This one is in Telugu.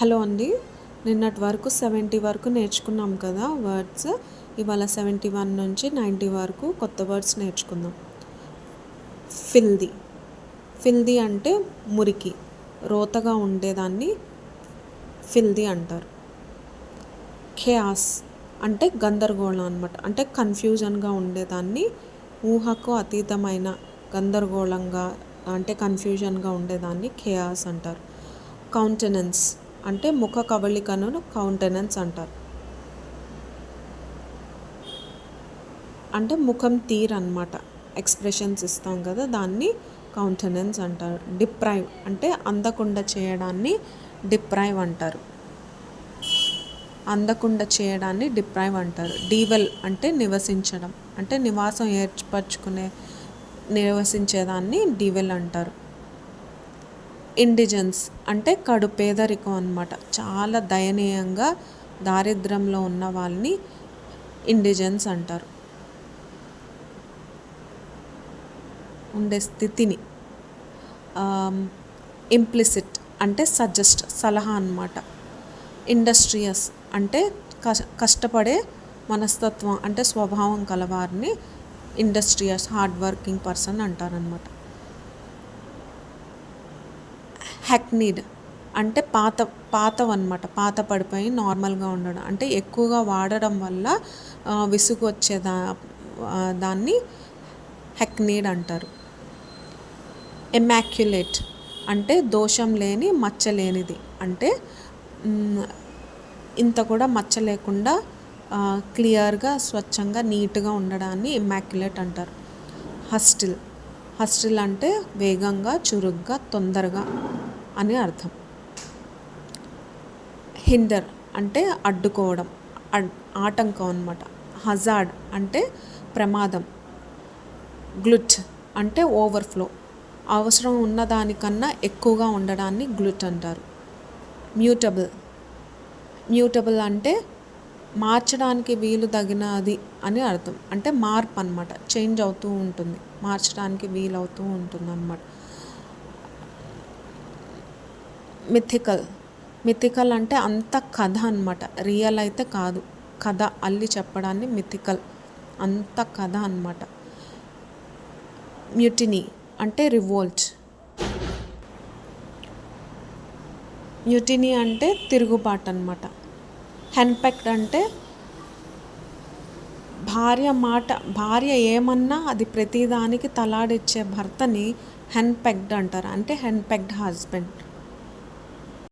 హలో అండి. నిన్నటి వరకు 70 వరకు నేర్చుకున్నాం కదా వర్డ్స్. ఇవాళ 71 నుంచి 90 వరకు కొత్త వర్డ్స్ నేర్చుకుందాం. ఫిల్దీ. ఫిల్దీ అంటే మురికి, రోతగా ఉండేదాన్ని ఫిల్దీ అంటారు. ఖేయాస్ అంటే గందరగోళం అనమాట. అంటే కన్ఫ్యూజన్గా ఉండేదాన్ని, ఊహకు అతీతమైన గందరగోళంగా అంటే కన్ఫ్యూజన్గా ఉండేదాన్ని ఖేయాస్ అంటారు. కౌంటెనెన్స్ అంటే ముఖ కవళికను కౌంటెనెన్స్ అంటారు. అంటే ముఖం తీరు అన్నమాట, ఎక్స్ప్రెషన్స్ ఇస్తాం కదా, దాన్ని కౌంటెనెన్స్ అంటారు. డిప్రైవ్ అంటే అందకుండా చేయడాన్ని డిప్రైవ్ అంటారు. అందకుండా చేయడాన్ని డిప్రైవ్ అంటారు. డీవెల్ అంటే నివసించడం, అంటే నివాసం నివసించేదాన్ని డీవెల్ అంటారు. ఇండిజెన్స్ అంటే కడు పేదరికం అన్నమాట. చాలా దయనీయంగా దారిద్ర్యంలో ఉన్న వాళ్ళని ఇండిజెన్స్ అంటారు, ఉండే స్థితిని. ఇంప్లిసిట్ అంటే సజెస్ట్, సలహా అన్నమాట. ఇండస్ట్రియస్ అంటే కష్టపడే మనస్తత్వం అంటే స్వభావం కలవారిని ఇండస్ట్రియస్, హార్డ్ వర్కింగ్ పర్సన్ అంటారనమాట. హ్యాక్నీడ్ అంటే పాతవన్నమాట, పాత పడిపోయి నార్మల్గా ఉండడం, అంటే ఎక్కువగా వాడడం వల్ల విసుగు వచ్చే దాన్ని హ్యాక్నీడ్ అంటారు. ఇమ్మాక్యులేట్ అంటే దోషం లేని, మచ్చ లేనిది, అంటే ఇంత కూడా మచ్చ లేకుండా క్లియర్గా, స్వచ్ఛంగా, నీట్గా ఉండడాన్ని ఇమ్మాక్యులేట్ అంటారు. హస్టిల్ అంటే వేగంగా, చురుగ్గా, తొందరగా అని అర్థం. హిండర్ అంటే అడ్డుకోవడం, ఆటంకం అన్నమాట. హజార్డ్ అంటే ప్రమాదం. గ్లుట్ అంటే ఓవర్ఫ్లో, అవసరం ఉన్నదానికన్నా ఎక్కువగా ఉండడాన్ని గ్లుట్ అంటారు. మ్యూటబుల్ అంటే మార్చడానికి వీలు తగినది అని అర్థం. అంటే మార్పు అన్నమాట, చేంజ్ అవుతూ ఉంటుంది, మార్చడానికి వీలవుతూ ఉంటుంది అన్నమాట. మిథికల్ అంటే అంత కథ అన్నమాట, రియల్ అయితే కాదు, కథ అల్లి చెప్పడాన్ని మిథికల్, అంత కథ అన్నమాట. మ్యూటినీ అంటే రివోల్ట్. మ్యూటినీ అంటే తిరుగుబాటు అన్నమాట. హెన్పెక్డ్ అంటే భార్య ఏమన్నా అది ప్రతిదానికి తలాడిచ్చే భర్తని హెన్పెక్డ్ అంటారు, అంటే హెన్పెక్డ్ హస్బెండ్.